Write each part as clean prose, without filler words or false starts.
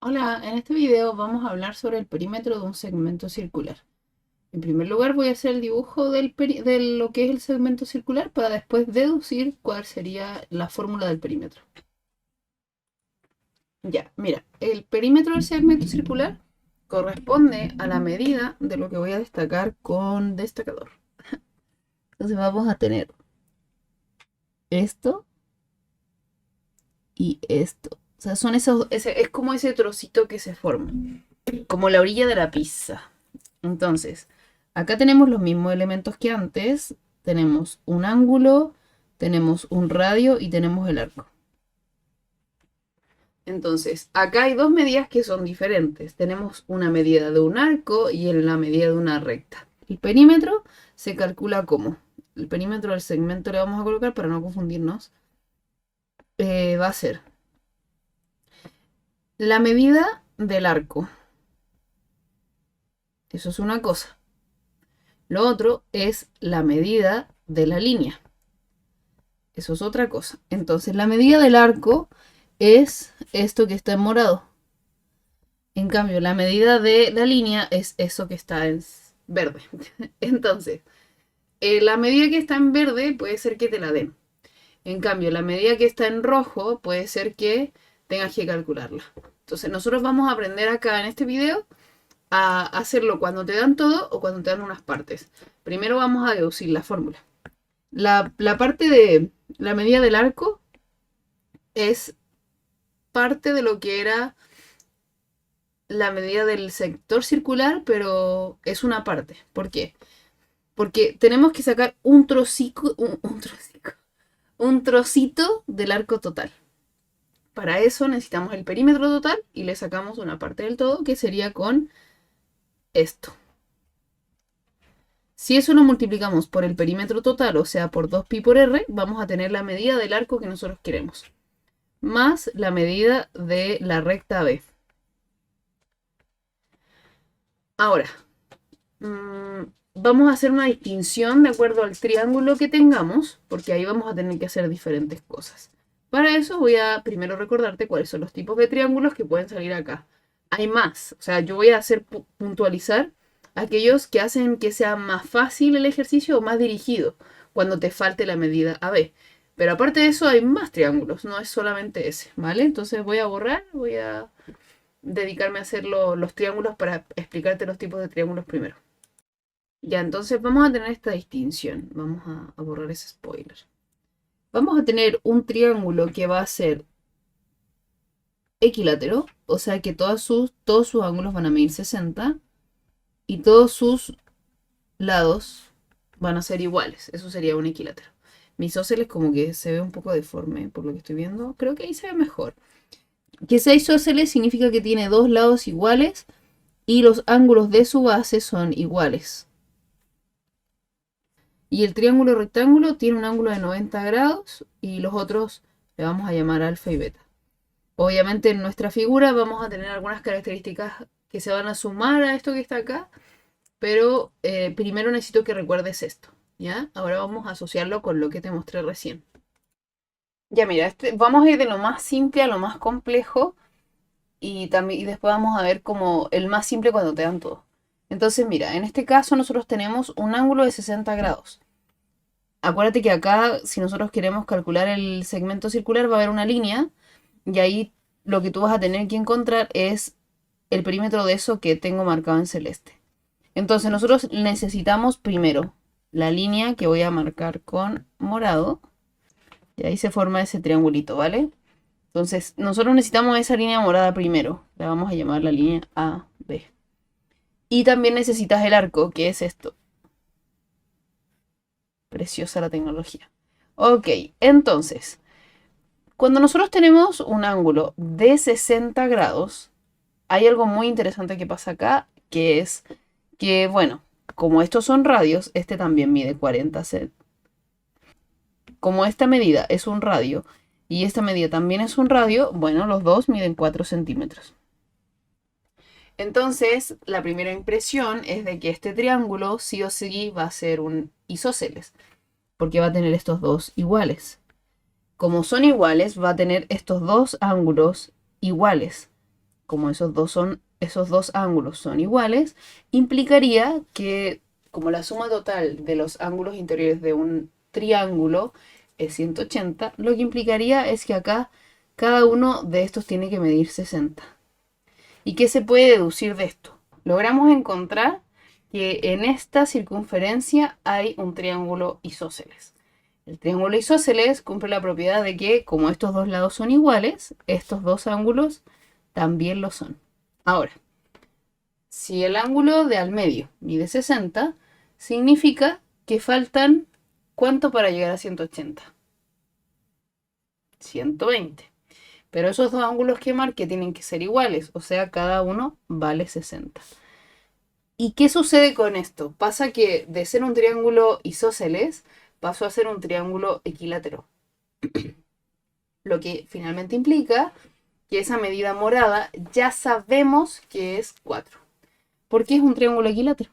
Hola, en este video vamos a hablar sobre el perímetro de un segmento circular. En primer lugar voy a hacer el dibujo de lo que es el segmento circular para después deducir cuál sería la fórmula del perímetro. Ya, mira, el perímetro del segmento circular corresponde a la medida de lo que voy a destacar con destacador. Entonces vamos a tener esto y esto. O sea, es como ese trocito que se forma, como la orilla de la pizza. Entonces, acá tenemos los mismos elementos que antes. Tenemos un ángulo, tenemos un radio y tenemos el arco. Entonces, acá hay dos medidas que son diferentes. Tenemos una medida de un arco y la medida de una recta. El perímetro se calcula como. El perímetro del segmento le vamos a colocar para no confundirnos. Va a ser la medida del arco. Eso es una cosa. Lo otro es la medida de la línea. Eso es otra cosa. Entonces, la medida del arco es esto que está en morado. En cambio, la medida de la línea es eso que está en verde. Entonces, la medida que está en verde puede ser que te la den. En cambio, la medida que está en rojo puede ser que tengas que calcularla. Entonces, nosotros vamos a aprender acá en este video a hacerlo cuando te dan todo o cuando te dan unas partes. Primero vamos a deducir la fórmula. La parte de la medida del arco es parte de lo que era la medida del sector circular, pero es una parte. ¿Por qué? Porque tenemos que sacar un trocito del arco total. Para eso necesitamos el perímetro total y le sacamos una parte del todo, que sería con esto. Si eso lo multiplicamos por el perímetro total, o sea, por 2pi por r, vamos a tener la medida del arco que nosotros queremos, más la medida de la recta B. Ahora, vamos a hacer una distinción de acuerdo al triángulo que tengamos, porque ahí vamos a tener que hacer diferentes cosas. Para eso voy a primero recordarte cuáles son los tipos de triángulos que pueden salir acá. Hay más, o sea, yo voy a hacer puntualizar aquellos que hacen que sea más fácil el ejercicio o más dirigido cuando te falte la medida AB. Pero aparte de eso hay más triángulos, no es solamente ese, ¿vale? Entonces voy a borrar, voy a dedicarme a hacer los triángulos para explicarte los tipos de triángulos primero. Ya, entonces vamos a tener esta distinción. Vamos a borrar ese spoiler. Vamos a tener un triángulo que va a ser equilátero, o sea que todos sus ángulos van a medir 60 y todos sus lados van a ser iguales. Eso sería un equilátero. Mi isósceles como que se ve un poco deforme por lo que estoy viendo. Creo que ahí se ve mejor. Que sea isósceles significa que tiene dos lados iguales y los ángulos de su base son iguales. Y el triángulo rectángulo tiene un ángulo de 90 grados y los otros le vamos a llamar alfa y beta. Obviamente en nuestra figura vamos a tener algunas características que se van a sumar a esto que está acá, pero primero necesito que recuerdes esto, ¿ya? Ahora vamos a asociarlo con lo que te mostré recién. Ya mira, vamos a ir de lo más simple a lo más complejo y después vamos a ver como el más simple cuando te dan todo. Entonces mira, en este caso nosotros tenemos un ángulo de 60 grados. Acuérdate que acá, si nosotros queremos calcular el segmento circular, va a haber una línea y ahí lo que tú vas a tener que encontrar es el perímetro de eso que tengo marcado en celeste. Entonces nosotros necesitamos primero la línea que voy a marcar con morado y ahí se forma ese triangulito, ¿vale? Entonces nosotros necesitamos esa línea morada primero, la vamos a llamar la línea AB. Y también necesitas el arco, que es esto. Preciosa la tecnología. Ok, entonces, cuando nosotros tenemos un ángulo de 60 grados, hay algo muy interesante que pasa acá, que es que, bueno, como estos son radios, este también mide 40 centímetros. Como esta medida es un radio y esta medida también es un radio, bueno, los dos miden 4 centímetros. Entonces, la primera impresión es de que este triángulo sí o sí va a ser un isósceles, porque va a tener estos dos iguales. Como son iguales, va a tener estos dos ángulos iguales. como esos dos ángulos son iguales, implicaría que como la suma total de los ángulos interiores de un triángulo es 180, lo que implicaría es que acá cada uno de estos tiene que medir 60. ¿Y qué se puede deducir de esto? Logramos encontrar que en esta circunferencia hay un triángulo isósceles. El triángulo isósceles cumple la propiedad de que, como estos dos lados son iguales, estos dos ángulos también lo son. Ahora, si el ángulo de al medio mide 60, significa que faltan, ¿cuánto para llegar a 180? 120. Pero esos dos ángulos que marque tienen que ser iguales, o sea, cada uno vale 60. ¿Y qué sucede con esto? Pasa que de ser un triángulo isósceles, pasó a ser un triángulo equilátero. Lo que finalmente implica que esa medida morada ya sabemos que es 4. ¿Por qué es un triángulo equilátero?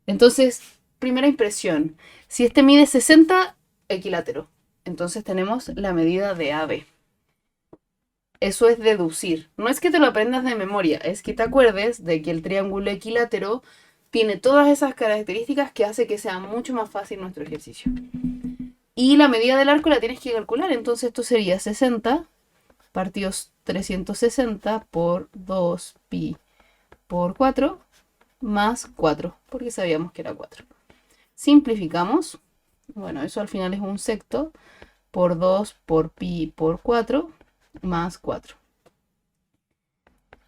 Entonces, primera impresión, si este mide 60, equilátero. Entonces tenemos la medida de AB. Eso es deducir. No es que te lo aprendas de memoria, es que te acuerdes de que el triángulo equilátero tiene todas esas características que hace que sea mucho más fácil nuestro ejercicio. Y la medida del arco la tienes que calcular, entonces esto sería 60 partidos 360 por 2pi por 4 más 4, porque sabíamos que era 4. Simplificamos, bueno, eso al final es un sexto por 2 por pi por 4 más 4.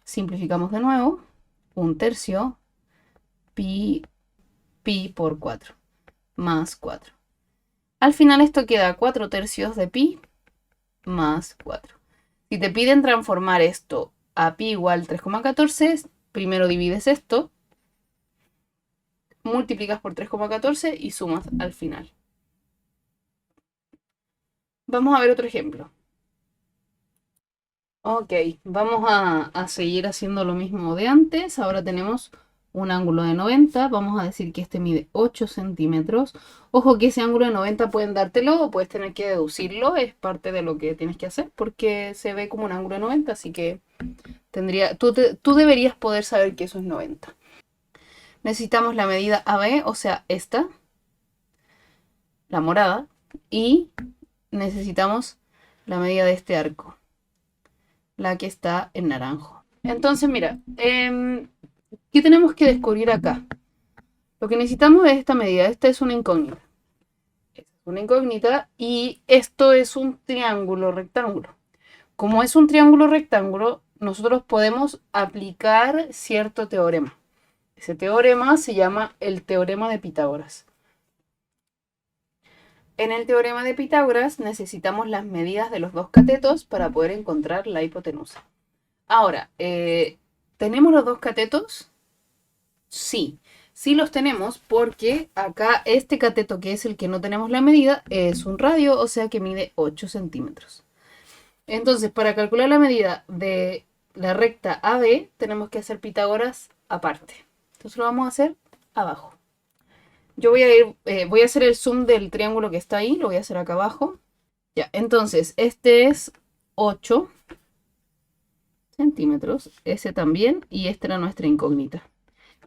Simplificamos de nuevo, un tercio pi por 4 más 4. Al final esto queda 4 tercios de pi más 4. Si te piden transformar esto a pi igual 3,14, primero divides esto, multiplicas por 3,14 y sumas al final. Vamos a ver otro ejemplo. Ok, vamos a seguir haciendo lo mismo de antes. Ahora tenemos un ángulo de 90. Vamos a decir que este mide 8 centímetros. Ojo que ese ángulo de 90 pueden dártelo o puedes tener que deducirlo. Es parte de lo que tienes que hacer porque se ve como un ángulo de 90. Así que tú deberías poder saber que eso es 90. Necesitamos la medida AB, o sea, esta, la morada, y necesitamos la medida de este arco, la que está en naranjo. Entonces, mira, ¿qué tenemos que descubrir acá? Lo que necesitamos es esta medida. Esta es una incógnita. Esta es una incógnita y esto es un triángulo rectángulo. Como es un triángulo rectángulo, nosotros podemos aplicar cierto teorema. Ese teorema se llama el teorema de Pitágoras. En el teorema de Pitágoras necesitamos las medidas de los dos catetos para poder encontrar la hipotenusa. Ahora, ¿tenemos los dos catetos? Sí, sí los tenemos porque acá este cateto, que es el que no tenemos la medida, es un radio, o sea que mide 8 centímetros. Entonces, para calcular la medida de la recta AB, tenemos que hacer Pitágoras aparte. Entonces lo vamos a hacer abajo. Yo voy a hacer el zoom del triángulo que está ahí, lo voy a hacer acá abajo. Ya, entonces, este es 8 centímetros, ese también, y esta era nuestra incógnita.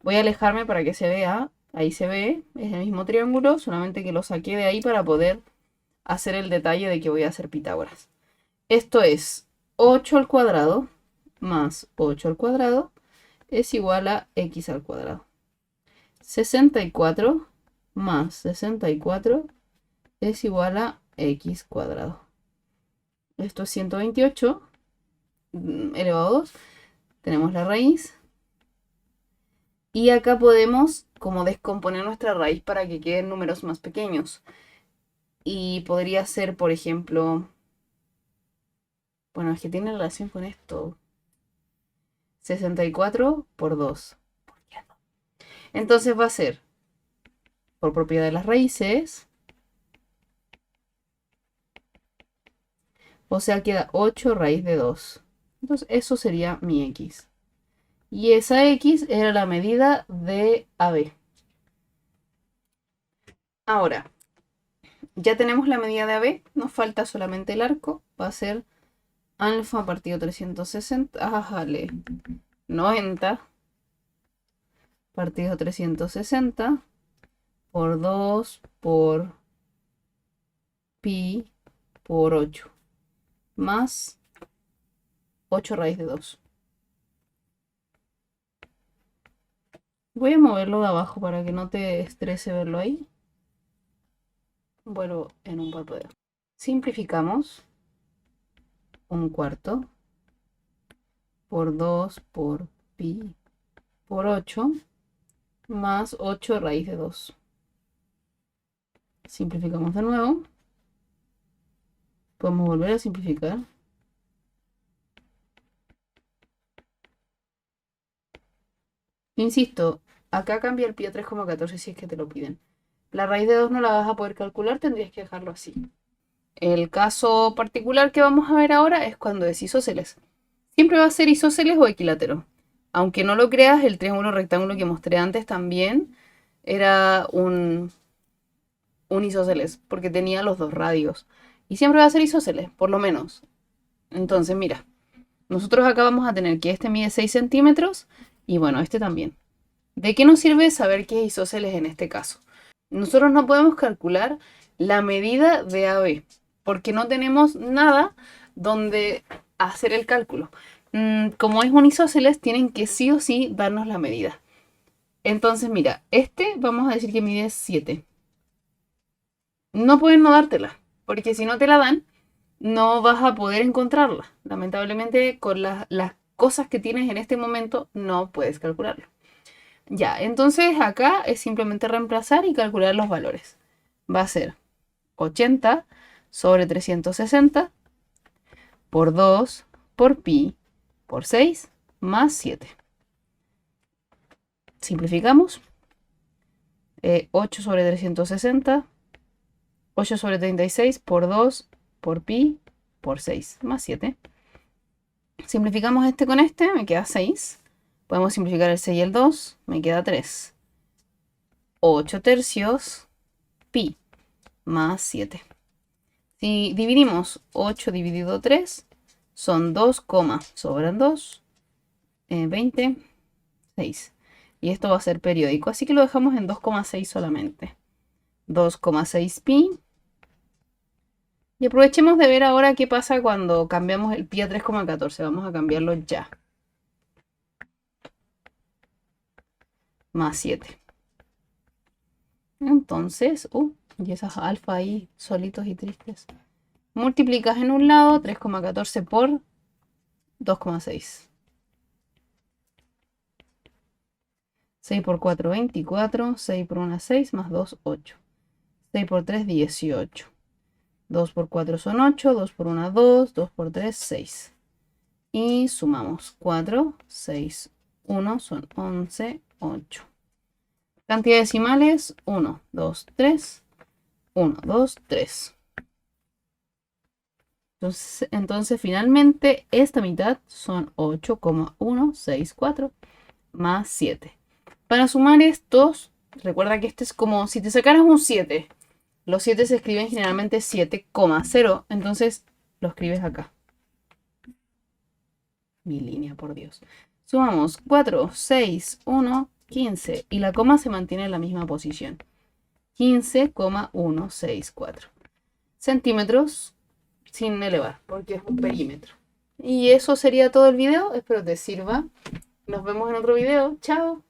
Voy a alejarme para que se vea, ahí se ve, es el mismo triángulo, solamente que lo saqué de ahí para poder hacer el detalle de que voy a hacer Pitágoras. Esto es 8 al cuadrado más 8 al cuadrado es igual a x al cuadrado. 64 más 64 es igual a x cuadrado. Esto es 128 elevado a 2. Tenemos la raíz. Y acá podemos como descomponer nuestra raíz para que queden números más pequeños. Y podría ser, por ejemplo, bueno, es que tiene relación con esto. 64 por 2. ¿Por qué no? Entonces va a ser, por propiedad de las raíces, o sea, queda 8 raíz de 2. Entonces eso sería mi x. Y esa x era la medida de AB. Ahora, ya tenemos la medida de AB, nos falta solamente el arco, va a ser alfa partido 360, vale, 90 partido 360 por 2 por pi por 8 más 8 raíz de 2. Voy a moverlo de abajo para que no te estrese verlo ahí. Vuelvo en un parpadeo. Simplificamos. 1/4 por 2 por pi por 8 más 8 raíz de 2. Simplificamos de nuevo. Podemos volver a simplificar. Insisto, acá cambia el pi a 3,14 si es que te lo piden. La raíz de 2 no la vas a poder calcular, tendrías que dejarlo así. El caso particular que vamos a ver ahora es cuando es isósceles. Siempre va a ser isósceles o equilátero. Aunque no lo creas, el triángulo rectángulo que mostré antes también era un isósceles, porque tenía los dos radios. Y siempre va a ser isósceles, por lo menos. Entonces, mira, nosotros acá vamos a tener que este mide 6 centímetros y bueno, este también. ¿De qué nos sirve saber qué es isósceles en este caso? Nosotros no podemos calcular la medida de AB, porque no tenemos nada donde hacer el cálculo. Como es un isósceles, tienen que sí o sí darnos la medida. Entonces, mira, este vamos a decir que mide 7. No pueden no dártela, porque si no te la dan, no vas a poder encontrarla. Lamentablemente, con las cosas que tienes en este momento, no puedes calcularlo. Ya, entonces acá es simplemente reemplazar y calcular los valores. Va a ser 80 sobre 360 por 2 por pi por 6 más 7. Simplificamos. 8 sobre 360, 8 sobre 36 por 2 por pi por 6 más 7. Simplificamos este con este, me queda 6. Podemos simplificar el 6 y el 2, me queda 3. 8 tercios pi más 7. Si dividimos 8 dividido 3, son 2, sobran 2, 26. Y esto va a ser periódico, así que lo dejamos en 2,6 solamente. 2,6 pi. Y aprovechemos de ver ahora qué pasa cuando cambiamos el pi a 3,14. Vamos a cambiarlo ya. Más 7. Entonces, y esas alfa ahí solitos y tristes. Multiplicas en un lado 3,14 por 2,6. 6 por 4, 24. 6 por 1, 6. Más 2, 8. 6 por 3, 18. 2 por 4 son 8. 2 por 1, 2. 2 por 3, 6. Y sumamos 4, 6, 1 son 11, 8. Cantidad de decimales, 1, 2, 3. 1, 2, 3. Entonces finalmente esta mitad son 8,164 más 7. Para sumar estos, recuerda que este es como si te sacaras un 7. Los 7 se escriben generalmente 7,0. Entonces lo escribes acá. Mi línea, por Dios. Sumamos 4, 6, 1, 15. Y la coma se mantiene en la misma posición. 15,164 centímetros sin elevar, porque es un perímetro. Y eso sería todo el video. Espero te sirva. Nos vemos en otro video. Chao.